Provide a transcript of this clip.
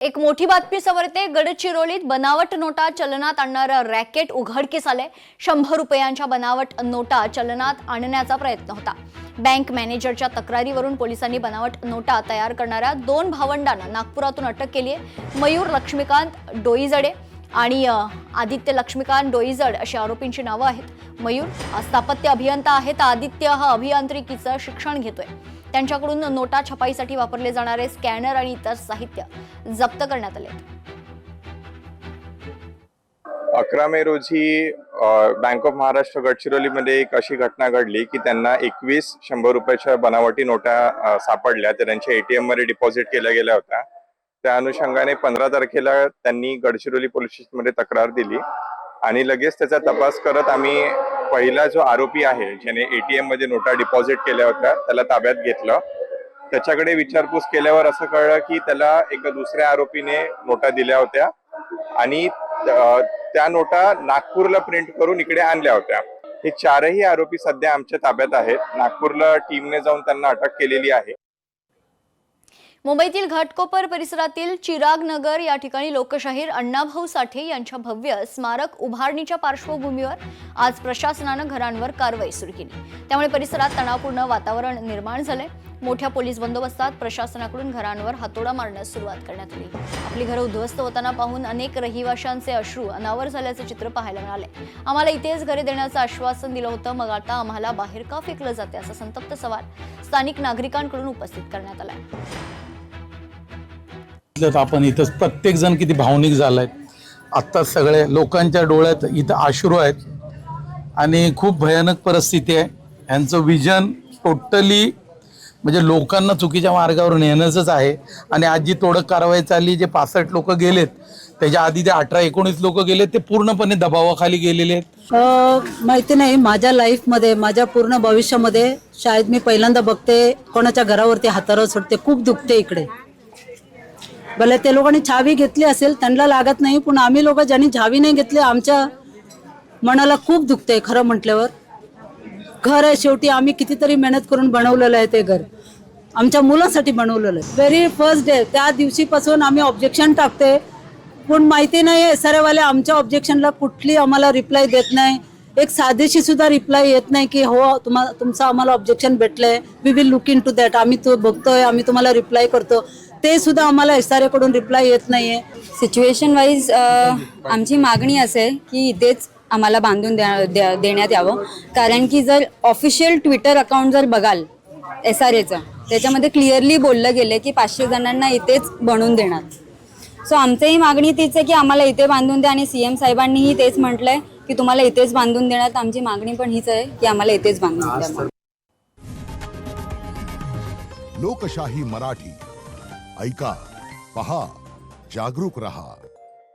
एक मोठी बातमी समोर येते। गडचिरोलीत बनावट नोटा चलनात आणणारा रॅकेट उघडकीस आले। 100 रुपयांच्या बनावट नोटा चलनात आणण्याचा प्रयत्न होता। बँक मॅनेजरच्या तक्रारीवरून पोलिसांनी बनावट नोटा तयार करणाऱ्या 2 भावंडांना नागपुरातून अटक केली आहे। मयूर लक्ष्मीकांत डोईजडे आणि आदित्य लक्ष्मीकांत डोईजड अशी आरोपींची नावे आहेत। मयूर स्थापत्य अभियंता आहे तर आदित्य हा अभियांत्रिकीचं शिक्षण घेतोय। त्यांच्याकडून नोटा छपाईसाठी वापरले जाणारे स्कॅनर आणि इतर साहित्य जप्त करण्यात आले। 11 मे रोजी बँक ऑफ महाराष्ट्र गडचिरोलीमध्ये एक अशी घटना घडली की त्यांना 21 100 रुपयाच्या बनावटी नोटा सापडल्या। त्यांच्या एटीएम मध्ये डिपॉझिट केल्या गेल्या होत्या। त्या अनुषंगाने 15 तारखेला त्यांनी गडचिरोली पोलीस स्टेशनमध्ये तक्रार दिली आणि लगेच त्याचा तपास करत आम्ही पहिला जो आरोपी आहे ज्याने एटीएम मध्ये नोटा डिपॉझिट केल्या होत्या त्याला ताब्यात घेतलं। त्याच्याकडे विचारपूस केल्यावर असं कळलं की त्याला एका दुसऱ्या आरोपीने नोटा दिल्या होत्या आणि त्या नोटा नागपूरला प्रिंट करून इकडे आणल्या होत्या। हे 4ही आरोपी सध्या आमच्या ताब्यात आहेत। नागपूरला टीमने जाऊन त्यांना अटक केलेली आहे। मुंबईतील घाटकोपर परिसरातील चिराग नगर या ठिकाणी लोकशाहीर अण्णाभाऊ साठे यांच्या भव्य स्मारक उभारणीच्या पार्श्वभूमीवर आज प्रशासनाने घरांवर कारवाई सुरू केली। त्यामुळे परिसरात तणावपूर्ण वातावरण निर्माण झाले। मोठ्या पोलीस बंदोबस्तात प्रशासनाकडून घरांवर हातोडा मारण्यास सुरुवात करण्यात आली। आपली घरे उद्ध्वस्त होताना पाहून अनेक रहिवाशांचे अश्रू अनावर झाल्याचे चित्र पाहायला मिळाले। आम्हाला इथेच घरे देण्याचं आश्वासन दिलं होतं, मग आता आम्हाला बाहेर का फेकलं जाते असा संतप्त सवाल स्थानिक नागरिकांकडून उपस्थित करण्यात आला। आपण इथं प्रत्येक जण किती भावनिक झालाय। आता सगळे लोकांच्या डोळ्यात इथं अश्रू आहेत आणि खूप भयानक परिस्थिती आहे। यांचं विजन टोटली म्हणजे लोकांना चुकीच्या मार्गावर नेण्याचंच आहे। आणि आज जी तोडक कारवाई चालली, जे 65 लोक गेलेत, त्याच्या आधी ते 18-19 लोक गेलेत, ते पूर्णपणे दबावाखाली गेलेले आहेत। माहिती नाही, माझ्या लाईफमध्ये माझ्या पूर्ण भविष्यामध्ये शायद मी पहिल्यांदा बघते कोणाच्या घरावरती हातावर सोडते। खूप दुखते इकडे। भले ते लोकांनी छावी घेतली असेल, त्यांना लागत नाही, पण आम्ही लोक ज्यांनी छावी नाही घेतली आमच्या मनाला खूप दुखते। खरं म्हटल्यावर घर आहे, शेवटी आम्ही कितीतरी मेहनत करून बनवलेलं आहे। ते घर आमच्या मुलांसाठी बनवलेलं आहे। व्हेरी फर्स्ट डे त्या दिवशीपासून आम्ही ऑब्जेक्शन टाकते, पण माहिती नाही SRA आमच्या ऑब्जेक्शनला कुठली आम्हाला रिप्लाय देत नाही। एक साधीशी सुद्धा रिप्लाय येत नाही की हो तुमचं आम्हाला ऑब्जेक्शन भेटलंय, we will look into that, आम्ही तो बघतोय, आम्ही तुम्हाला रिप्लाय करतो। ते सुद्धा आम्हाला SRA कडून रिप्लाय येत नाहीये। सिच्युएशन वाईज आमची मागणी असेल की इथेच आम्हाला बांधून देण्यात यावं, कारण की जर ऑफिशियल ट्विटर अकाउंट जर बघाल SRAचं, त्याच्यामध्ये क्लिअरली बोललं गेलं की 500 जणांना इथेच बनवून देणार। सो आमचीही मागणी तीच आहे की आम्हाला इथे बांधून द्या आणि CM साहेबांनीही तेच म्हटलंय की तुम्हाला इथेच बांधून देण्यात। आमची मागणी पण हीच आहे की आम्हाला इथेच बांधून द्या। लोकशाही मराठी ऐका, पहा, जागरूक रहा।